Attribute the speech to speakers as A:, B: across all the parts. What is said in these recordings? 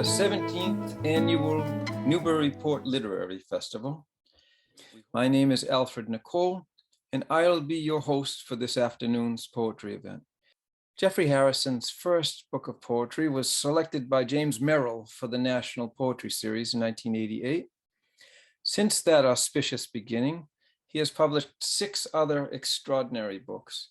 A: the 17th Annual Newburyport Literary Festival. My name is Alfred Nicole, and I'll be your host for this afternoon's poetry event. Jeffrey Harrison's first book of poetry was selected by James Merrill for the National Poetry Series in 1988. Since that auspicious beginning, he has published 6 other extraordinary books.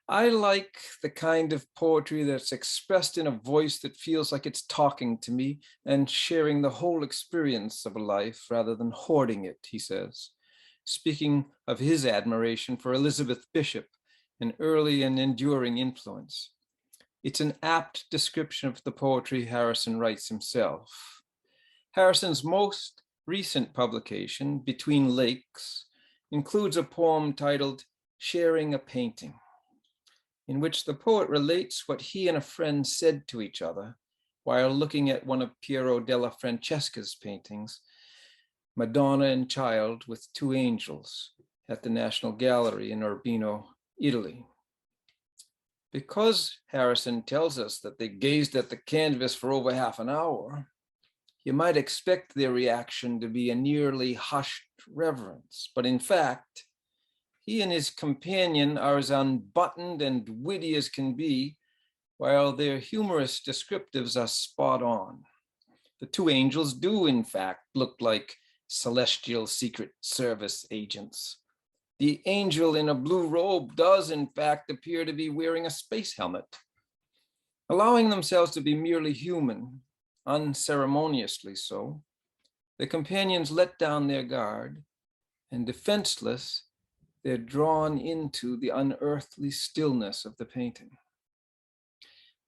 A: I like the kind of poetry that's expressed in a voice that feels like it's talking to me and sharing the whole experience of a life rather than hoarding it, he says, speaking of his admiration for Elizabeth Bishop, an early and enduring influence. It's an apt description of the poetry Harrison writes himself. Harrison's most recent publication, Between Lakes, includes a poem titled Sharing a Painting, in which the poet relates what he and a friend said to each other while looking at one of Piero della Francesca's paintings, Madonna and Child with 2 Angels, at the National Gallery in Urbino, Italy. Because Harrison tells us that they gazed at the canvas for over half an hour, you might expect their reaction to be a nearly hushed reverence, but in fact, he and his companion are as unbuttoned and witty as can be, while their humorous descriptives are spot on. The 2 angels do, in fact, look like celestial Secret Service agents. The angel in a blue robe does, in fact, appear to be wearing a space helmet. Allowing themselves to be merely human, unceremoniously so, the companions let down their guard, and defenseless, they're drawn into the unearthly stillness of the painting.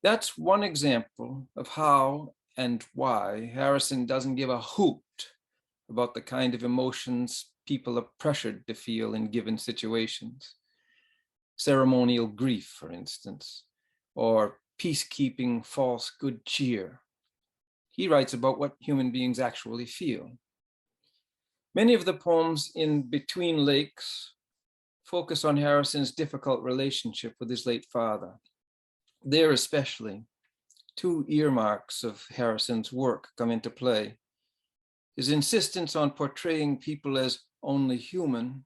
A: That's one example of how and why Harrison doesn't give a hoot about the kind of emotions people are pressured to feel in given situations. Ceremonial grief, for instance, or peacekeeping false good cheer. He writes about what human beings actually feel. Many of the poems in Between Lakes focus on Harrison's difficult relationship with his late father. There especially, 2 earmarks of Harrison's work come into play. His insistence on portraying people as only human,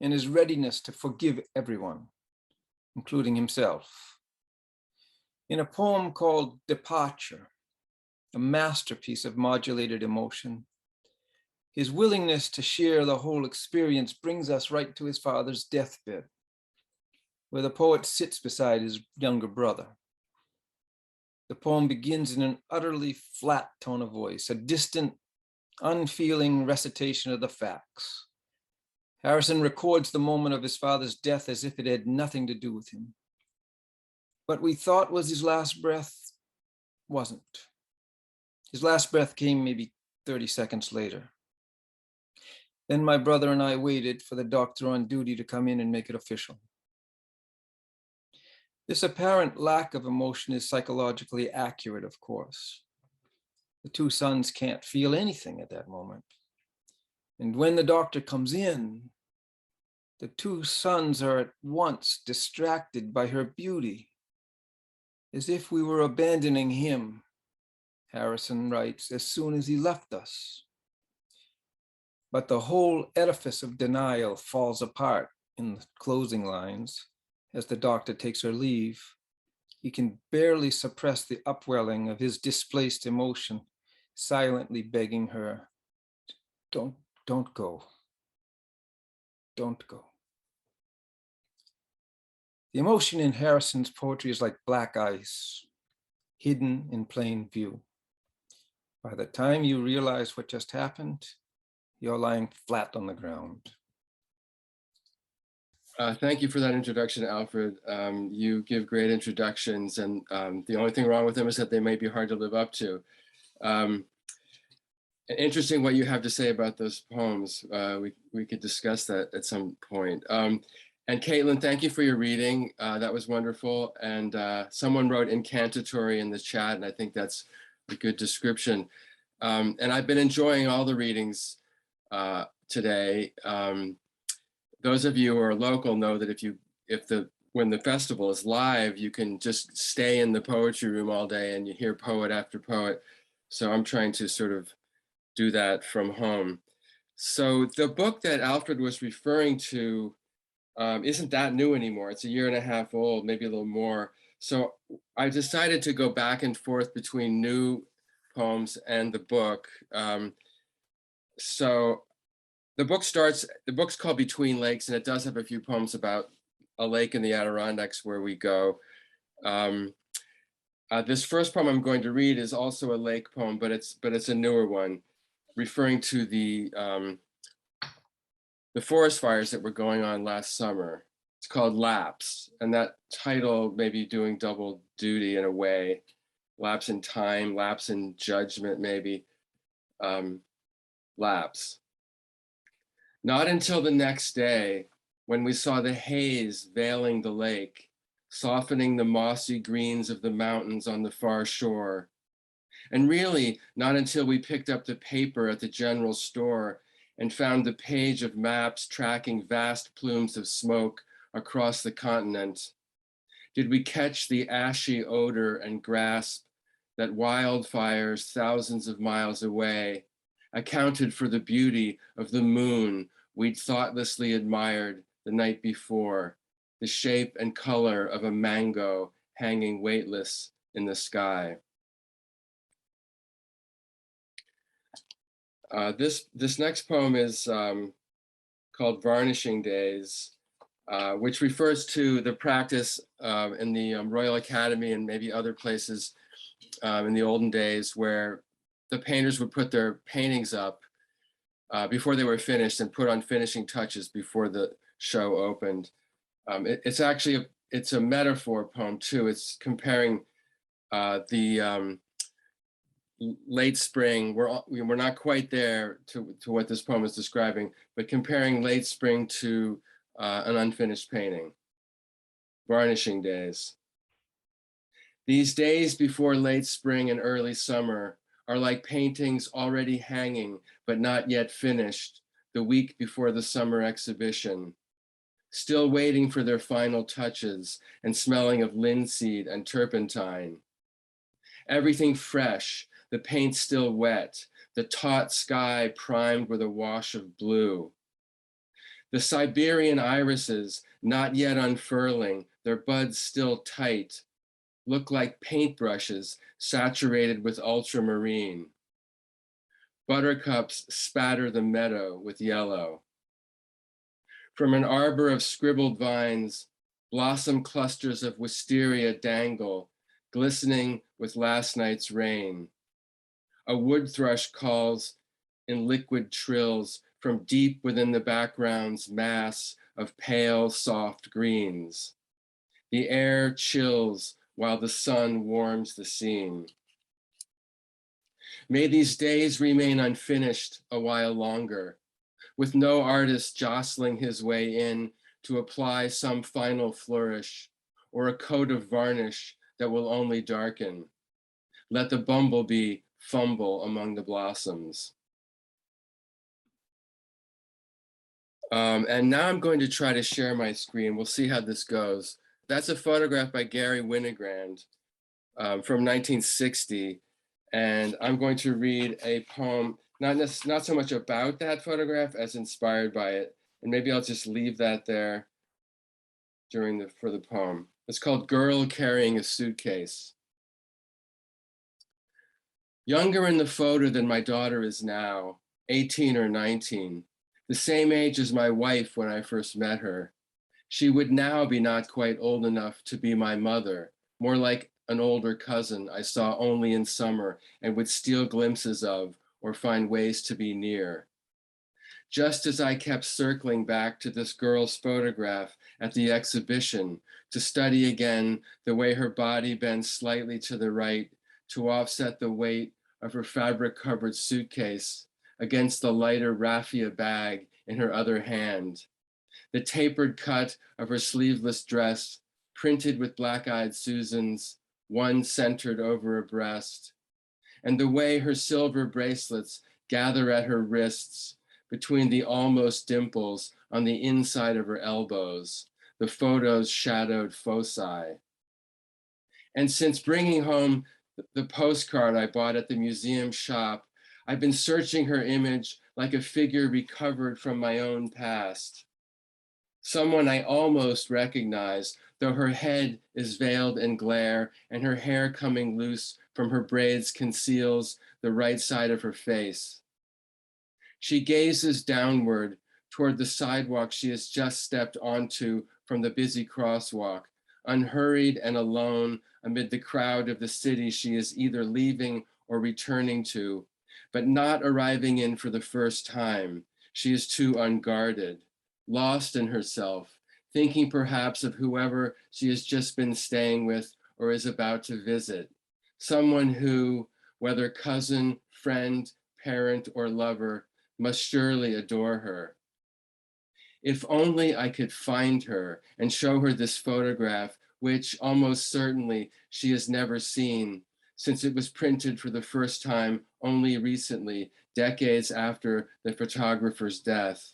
A: and his readiness to forgive everyone, including himself. In a poem called Departure, a masterpiece of modulated emotion, his willingness to share the whole experience brings us right to his father's deathbed, where the poet sits beside his younger brother. The poem begins in an utterly flat tone of voice, a distant, unfeeling recitation of the facts. Harrison records the moment of his father's death as if it had nothing to do with him. What we thought was his last breath wasn't. His last breath came maybe 30 seconds later. Then my brother and I waited for the doctor on duty to come in and make it official. This apparent lack of emotion is psychologically accurate, of course. The 2 sons can't feel anything at that moment. And when the doctor comes in, the 2 sons are at once distracted by her beauty, as if we were abandoning him, Harrison writes, as soon as he left us. But the whole edifice of denial falls apart in the closing lines as the doctor takes her leave. He can barely suppress the upwelling of his displaced emotion, silently begging her, don't go. Don't go. The emotion in Harrison's poetry is like black ice, hidden in plain view. By the time you realize what just happened, you're lying flat on the ground.
B: Thank you for that introduction, Alfred. You give great introductions, and the only thing wrong with them is that they may be hard to live up to. Interesting what you have to say about those poems. We could discuss that at some point. And Caitlin, thank you for your reading. That was wonderful. And someone wrote incantatory in the chat, and I think that's a good description. And I've been enjoying all the readings today. Those of you who are local know that when the festival is live, you can just stay in the poetry room all day and you hear poet after poet. So I'm trying to sort of do that from home. So the book that Alfred was referring to isn't that new anymore. It's a year and a half old, maybe a little more. So I decided to go back and forth between new poems and the book. So the book's called Between Lakes, and it does have a few poems about a lake in the Adirondacks where we go. This first poem I'm going to read is also a lake poem, but it's a newer one, referring to the forest fires that were going on last summer. It's called Lapse, and that title may be doing double duty in a way. Lapse in time, lapse in judgment, maybe. Lapse. Not until the next day, when we saw the haze veiling the lake, softening the mossy greens of the mountains on the far shore. And really, not until we picked up the paper at the general store and found the page of maps tracking vast plumes of smoke across the continent, did we catch the ashy odor and grasp that wildfires thousands of miles away accounted for the beauty of the moon we'd thoughtlessly admired the night before, the shape and color of a mango hanging weightless in the sky. This next poem is called Varnishing Days, which refers to the practice in the Royal Academy and maybe other places in the olden days where the painters would put their paintings up before they were finished and put on finishing touches before the show opened. It's actually it's a metaphor poem too. It's comparing the late spring. We're not quite there to what this poem is describing, but comparing late spring to an unfinished painting. Varnishing Days. These days before late spring and early summer are like paintings already hanging but not yet finished the week before the summer exhibition, still waiting for their final touches and smelling of linseed and turpentine. Everything fresh, the paint still wet, the taut sky primed with a wash of blue. The Siberian irises, not yet unfurling, their buds still tight, look like paintbrushes saturated with ultramarine. Buttercups spatter the meadow with yellow. From an arbor of scribbled vines, blossom clusters of wisteria dangle, glistening with last night's rain. A wood thrush calls in liquid trills from deep within the background's mass of pale, soft greens. The air chills while the sun warms the scene. May these days remain unfinished a while longer, with no artist jostling his way in to apply some final flourish or a coat of varnish that will only darken. Let the bumblebee fumble among the blossoms. And now I'm going to try to share my screen. We'll see how this goes. That's a photograph by Gary Winogrand from 1960. And I'm going to read a poem, not so much about that photograph as inspired by it. And maybe I'll just leave that there for the poem. It's called Girl Carrying a Suitcase. Younger in the photo than my daughter is now, 18 or 19, the same age as my wife when I first met her. She would now be not quite old enough to be my mother, more like an older cousin I saw only in summer and would steal glimpses of or find ways to be near. Just as I kept circling back to this girl's photograph at the exhibition to study again the way her body bends slightly to the right to offset the weight of her fabric-covered suitcase against the lighter raffia bag in her other hand. The tapered cut of her sleeveless dress, printed with black-eyed Susans, one centered over her breast, and the way her silver bracelets gather at her wrists between the almost dimples on the inside of her elbows, the photo's shadowed foci. And since bringing home the postcard I bought at the museum shop. I've been searching her image like a figure recovered from my own past. Someone I almost recognize, though her head is veiled in glare and her hair coming loose from her braids conceals the right side of her face. She gazes downward toward the sidewalk she has just stepped onto from the busy crosswalk, unhurried and alone amid the crowd of the city she is either leaving or returning to, but not arriving in for the first time. She is too unguarded, lost in herself, thinking perhaps of whoever she has just been staying with or is about to visit. Someone who, whether cousin, friend, parent, or lover, must surely adore her. If only I could find her and show her this photograph, which almost certainly she has never seen, since it was printed for the first time only recently, decades after the photographer's death.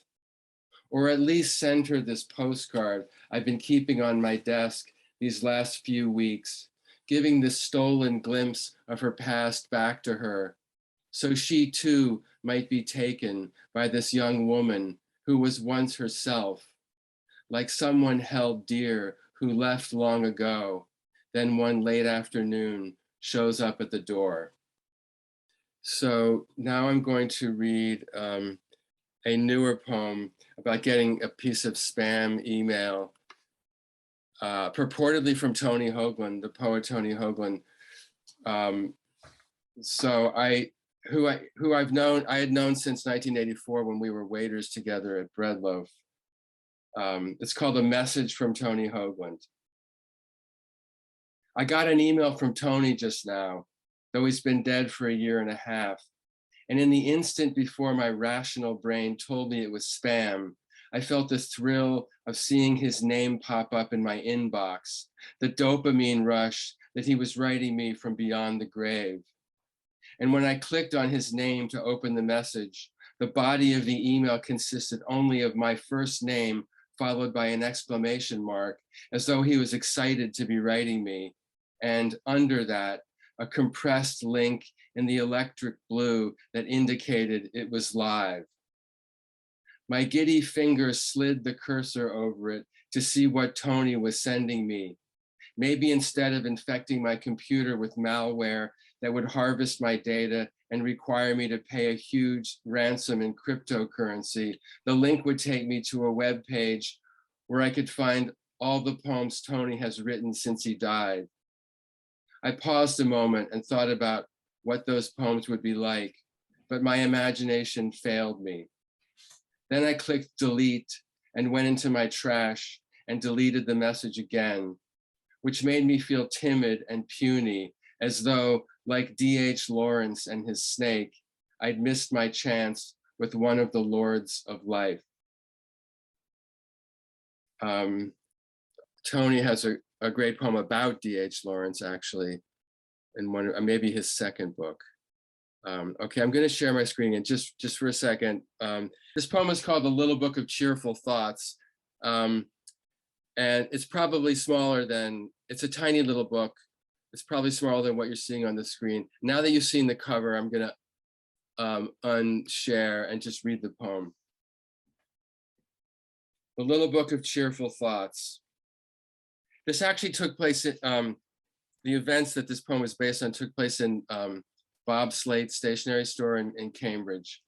B: Or at least send her this postcard I've been keeping on my desk these last few weeks, giving this stolen glimpse of her past back to her, so she too might be taken by this young woman who was once herself, like someone held dear who left long ago, then one late afternoon shows up at the door. So now I'm going to read a newer poem about getting a piece of spam email, purportedly from Tony Hoagland, the poet Tony Hoagland. So I had known since 1984 when we were waiters together at Breadloaf. It's called A Message from Tony Hoagland. I got an email from Tony just now, though he's been dead for a year and a half. And in the instant before my rational brain told me it was spam, I felt the thrill of seeing his name pop up in my inbox, the dopamine rush that he was writing me from beyond the grave. And when I clicked on his name to open the message, the body of the email consisted only of my first name followed by an exclamation mark, as though he was excited to be writing me. And under that, a compressed link in the electric blue that indicated it was live. My giddy fingers slid the cursor over it to see what Tony was sending me. Maybe instead of infecting my computer with malware that would harvest my data and require me to pay a huge ransom in cryptocurrency, the link would take me to a web page where I could find all the poems Tony has written since he died. I paused a moment and thought about what those poems would be like, but my imagination failed me. Then I clicked delete and went into my trash and deleted the message again, which made me feel timid and puny, as though, like D.H. Lawrence and his snake, I'd missed my chance with one of the lords of life. Tony has a great poem about D.H. Lawrence, actually, in one, maybe his second book. Okay, I'm going to share my screen and just for a second. This poem is called The Little Book of Cheerful Thoughts. And it's probably smaller than, it's a tiny little book. It's probably smaller than what you're seeing on the screen. Now that you've seen the cover, I'm going to unshare and just read the poem. The Little Book of Cheerful Thoughts. This actually took place at, the events that this poem is based on took place in Bob Slate's stationery store in Cambridge.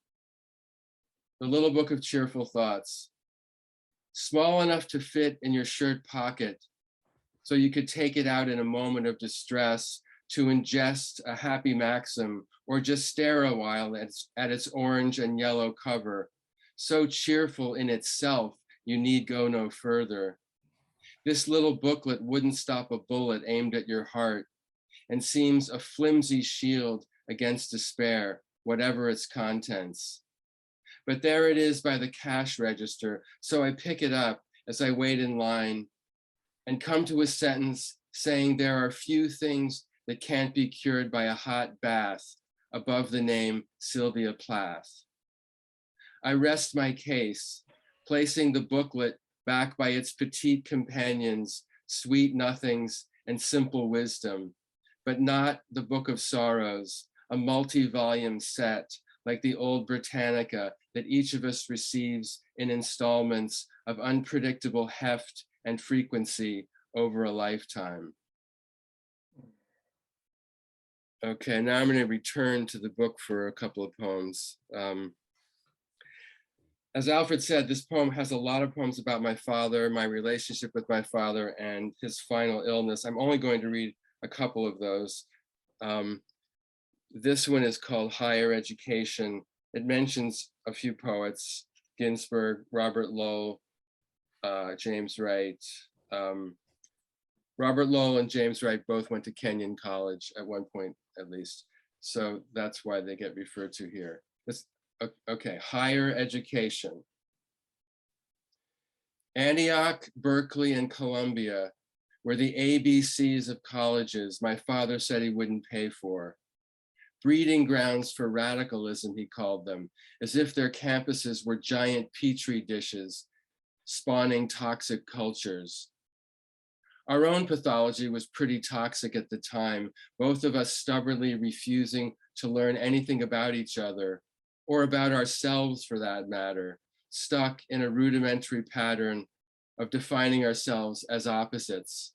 B: The Little Book of Cheerful Thoughts. Small enough to fit in your shirt pocket so you could take it out in a moment of distress to ingest a happy maxim or just stare a while at its orange and yellow cover. So cheerful in itself, you need go no further. This little booklet wouldn't stop a bullet aimed at your heart and seems a flimsy shield against despair, whatever its contents. But there it is by the cash register, so I pick it up as I wait in line and come to a sentence saying there are few things that can't be cured by a hot bath above the name Sylvia Plath. I rest my case, placing the booklet back by its petite companions, sweet nothings and simple wisdom, but not the Book of Sorrows, a multi-volume set like the old Britannica that each of us receives in installments of unpredictable heft and frequency over a lifetime. Okay, now I'm going to return to the book for a couple of poems. As Alfred said, this poem has a lot of poems about my father, my relationship with my father, and his final illness. I'm only going to read a couple of those. This one is called Higher Education. It mentions a few poets, Ginsberg, Robert Lowell, James Wright. Robert Lowell and James Wright both went to Kenyon College at one point, at least. So that's why they get referred to here. Okay, Higher Education. Antioch, Berkeley, and Columbia were the ABCs of colleges my father said he wouldn't pay for. Breeding grounds for radicalism, he called them, as if their campuses were giant petri dishes spawning toxic cultures. Our own pathology was pretty toxic at the time, both of us stubbornly refusing to learn anything about each other, or about ourselves for that matter, stuck in a rudimentary pattern of defining ourselves as opposites.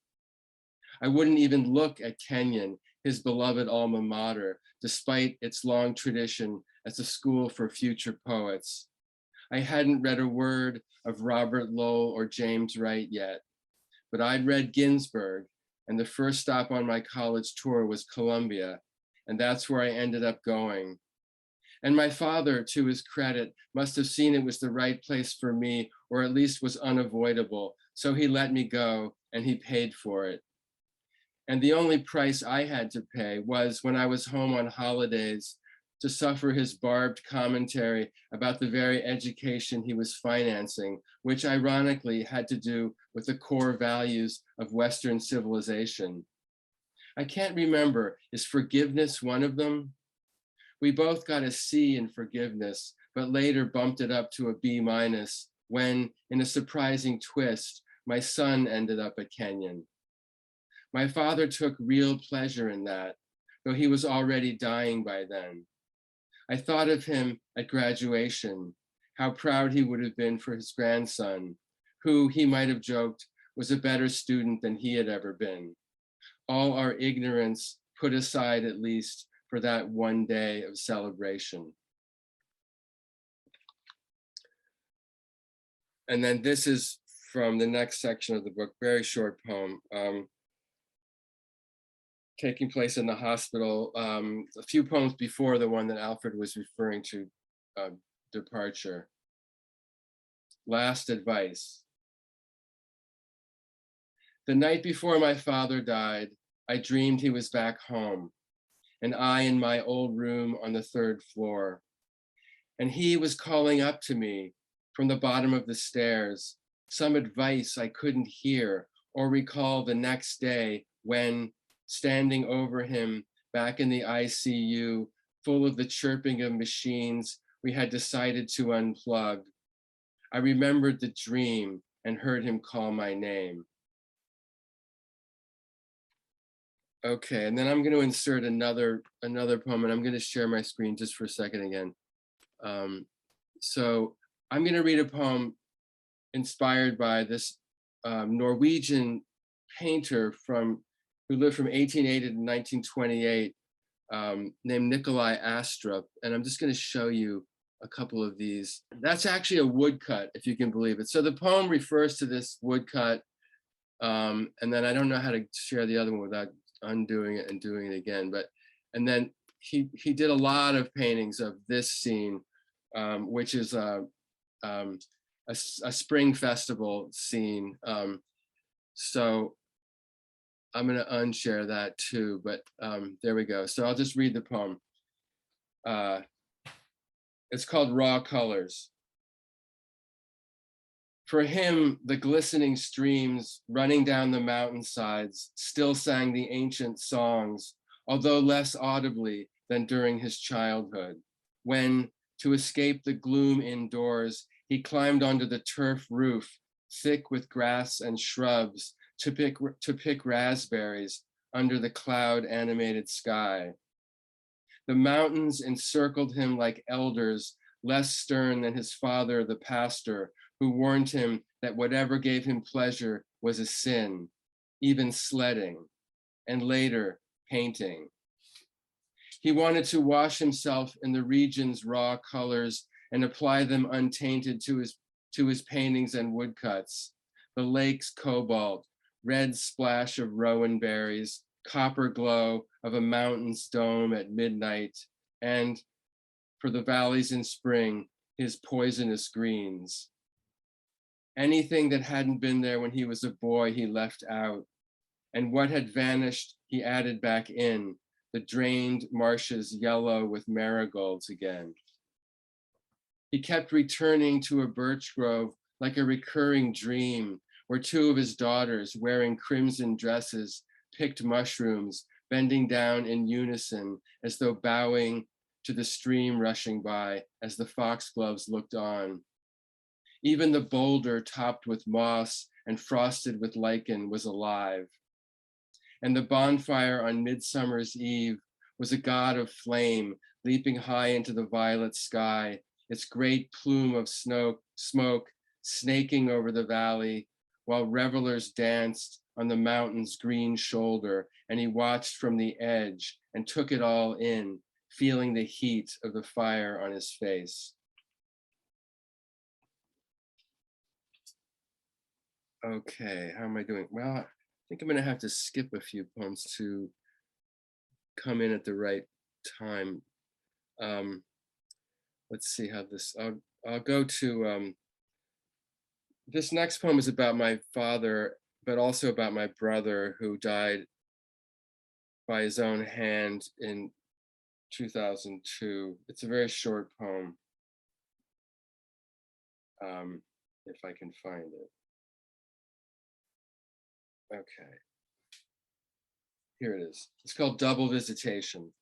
B: I wouldn't even look at Kenyon, his beloved alma mater, despite its long tradition as a school for future poets. I hadn't read a word of Robert Lowell or James Wright yet, but I'd read Ginsberg, and the first stop on my college tour was Columbia, and that's where I ended up going. And my father, to his credit, must have seen it was the right place for me, or at least was unavoidable, so he let me go, and he paid for it. And the only price I had to pay was when I was home on holidays to suffer his barbed commentary about the very education he was financing, which ironically had to do with the core values of Western civilization. I can't remember, is forgiveness one of them? We both got a C in forgiveness, but later bumped it up to a B- when, in a surprising twist, my son ended up at Kenyon. My father took real pleasure in that, though he was already dying by then. I thought of him at graduation, how proud he would have been for his grandson, who, he might have joked, was a better student than he had ever been. All our ignorance put aside, at least, for that one day of celebration. And then this is from the next section of the book, very short poem, taking place in the hospital, a few poems before the one that Alfred was referring to, Departure. Last advice. The night before my father died, I dreamed he was back home, and I in my old room on the 3rd floor. And he was calling up to me from the bottom of the stairs, some advice I couldn't hear or recall the next day when, standing over him back in the ICU, full of the chirping of machines we had decided to unplug, I remembered the dream and heard him call my name. Okay, and then I'm going to insert another poem, and I'm going to share my screen just for a second again. So I'm going to read a poem inspired by this Norwegian painter who lived from 1880 to 1928, named Nikolai Astrup. And I'm just going to show you a couple of these. That's actually a woodcut, if you can believe it. So the poem refers to this woodcut, and then I don't know how to share the other one without undoing it and doing it again. And then he did a lot of paintings of this scene, which is a spring festival scene. So I'm going to unshare that too, but there we go. So I'll just read the poem. It's called Raw Colors. For him, the glistening streams running down the mountainsides still sang the ancient songs, although less audibly than during his childhood, when, to escape the gloom indoors, he climbed onto the turf roof, thick with grass and shrubs, to pick raspberries under the cloud-animated sky. The mountains encircled him like elders, less stern than his father, the pastor, who warned him that whatever gave him pleasure was a sin, even sledding, and later, painting. He wanted to wash himself in the region's raw colors and apply them untainted to his paintings and woodcuts. The lake's cobalt, red splash of rowan berries, copper glow of a mountain's dome at midnight, and for the valleys in spring, his poisonous greens. Anything that hadn't been there when he was a boy, he left out. And what had vanished, he added back in, the drained marshes yellow with marigolds again. He kept returning to a birch grove like a recurring dream, where two of his daughters, wearing crimson dresses, picked mushrooms, bending down in unison as though bowing to the stream rushing by as the foxgloves looked on. Even the boulder topped with moss and frosted with lichen was alive. And the bonfire on Midsummer's Eve was a god of flame leaping high into the violet sky, its great plume of smoke snaking over the valley, while revelers danced on the mountain's green shoulder, and he watched from the edge and took it all in, feeling the heat of the fire on his face. Okay, how am I doing? Well, I think I'm gonna have to skip a few poems to come in at the right time. Let's see how this, I'll go to, this next poem is about my father, but also about my brother who died by his own hand in 2002. It's a very short poem, if I can find it. Okay, here it is. It's called Double Visitation.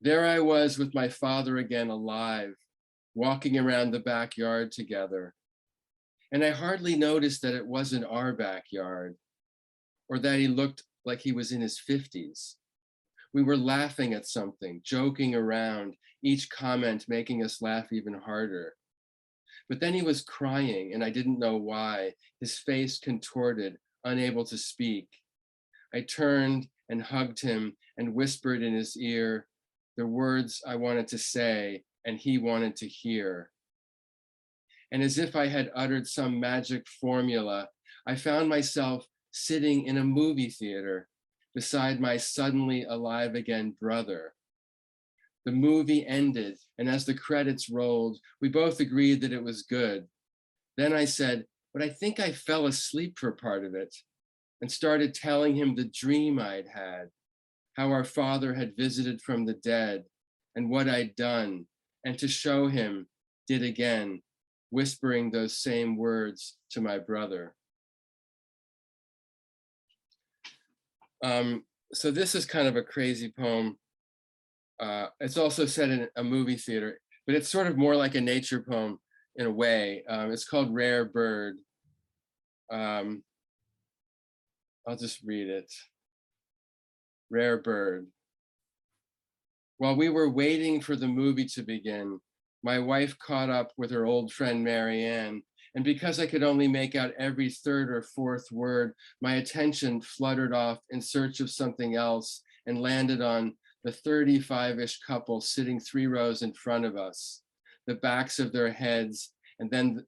B: There I was with my father again alive, walking around the backyard together. And I hardly noticed that it wasn't our backyard, or that he looked like he was in his 50s. We were laughing at something, joking around, each comment making us laugh even harder. But then he was crying, and I didn't know why, his face contorted, unable to speak. I turned and hugged him and whispered in his ear the words I wanted to say and he wanted to hear. And as if I had uttered some magic formula, I found myself sitting in a movie theater beside my suddenly alive again brother. The movie ended, and as the credits rolled, we both agreed that it was good. Then I said, but I think I fell asleep for part of it, and started telling him the dream I'd had, how our father had visited from the dead, and what I'd done, and to show him, did again, whispering those same words to my brother. So this is kind of a crazy poem. It's also set in a movie theater, but it's sort of more like a nature poem in a way. It's called Rare Bird. I'll just read it. Rare Bird. While we were waiting for the movie to begin, my wife caught up with her old friend Marianne, and because I could only make out every third or fourth word, my attention fluttered off in search of something else and landed on the 35-ish couple sitting 3 rows in front of us, the backs of their heads, and then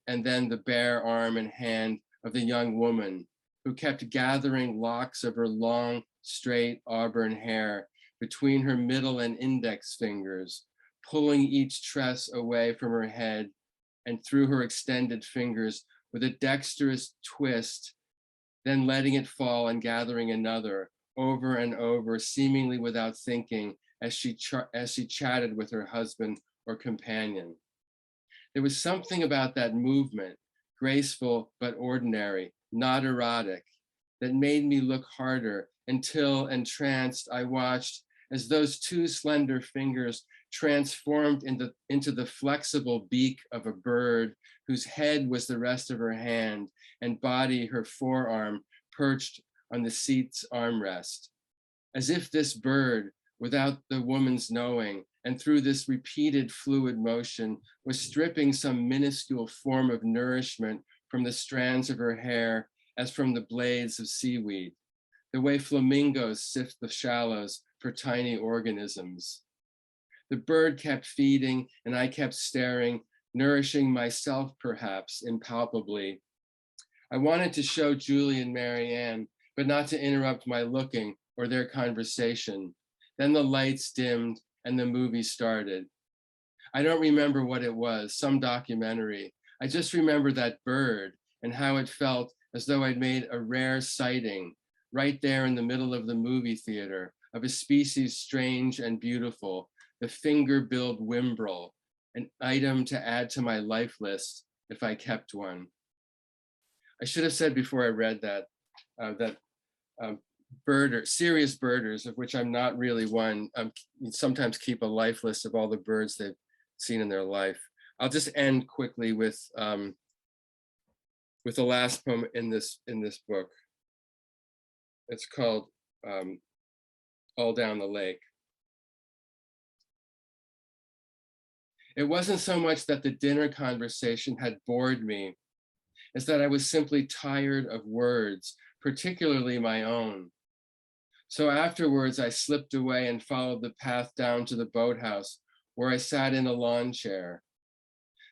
B: the bare arm and hand of the young woman who kept gathering locks of her long, straight auburn hair between her middle and index fingers, pulling each tress away from her head and through her extended fingers with a dexterous twist, then letting it fall and gathering another, over and over, seemingly without thinking, as she chatted with her husband or companion. There was something about that movement, graceful but ordinary, not erotic, that made me look harder until, entranced, I watched as those 2 slender fingers transformed into the flexible beak of a bird whose head was the rest of her hand and body her forearm, perched on the seat's armrest. As if this bird, without the woman's knowing, and through this repeated fluid motion, was stripping some minuscule form of nourishment from the strands of her hair as from the blades of seaweed, the way flamingos sift the shallows for tiny organisms. The bird kept feeding and I kept staring, nourishing myself perhaps impalpably. I wanted to show Julie and Marianne, but not to interrupt my looking or their conversation. Then the lights dimmed and the movie started. I don't remember what it was, some documentary. I just remember that bird and how it felt as though I'd made a rare sighting right there in the middle of the movie theater of a species strange and beautiful, the finger-billed whimbrel, an item to add to my life list if I kept one. I should have said before I read that, serious birders, of which I'm not really one, sometimes keep a life list of all the birds they've seen in their life. I'll just end quickly with the last poem in this book. It's called All Down the Lake. It wasn't so much that the dinner conversation had bored me, as that I was simply tired of words, particularly my own. So afterwards, I slipped away and followed the path down to the boathouse, where I sat in a lawn chair.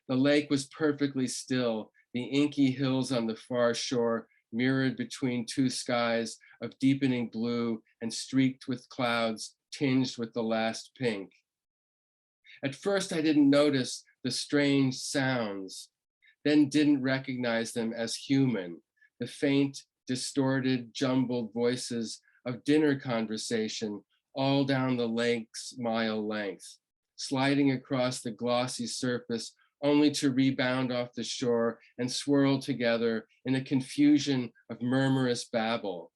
B: The lake was perfectly still, the inky hills on the far shore mirrored between two skies of deepening blue and streaked with clouds tinged with the last pink. At first, I didn't notice the strange sounds, then didn't recognize them as human, the faint, distorted, jumbled voices of dinner conversation all down the lake's mile length, sliding across the glossy surface only to rebound off the shore and swirl together in a confusion of murmurous babble.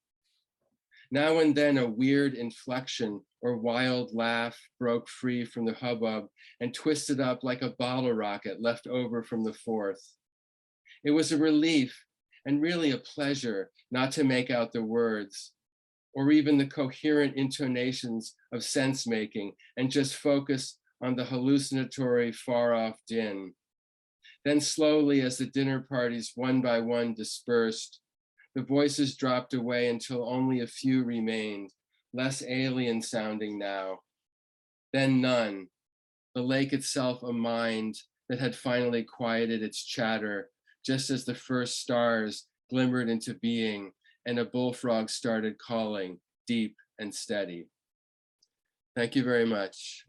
B: Now and then a weird inflection or wild laugh broke free from the hubbub and twisted up like a bottle rocket left over from the Fourth. It was a relief and really a pleasure not to make out the words or even the coherent intonations of sense making and just focus on the hallucinatory far-off din. Then slowly, as the dinner parties one by one dispersed, the voices dropped away until only a few remained, less alien sounding now. Then none, the lake itself a mind that had finally quieted its chatter, just as the first stars glimmered into being and a bullfrog started calling, deep and steady. Thank you very much.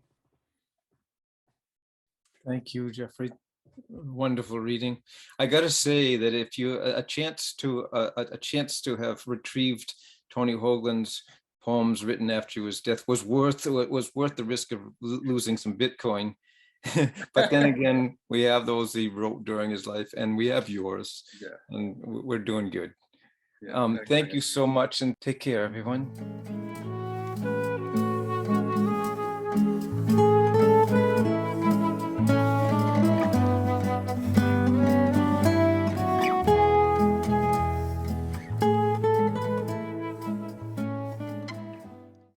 A: Thank you, Jeffrey. Wonderful reading. I got to say that if you a chance to have retrieved Tony Hoagland's poems written after his death was worth the risk of losing some Bitcoin. But then again, we have those he wrote during his life, and we have yours, and we're doing good.
B: Yeah,
A: thank you so much, and take care, everyone.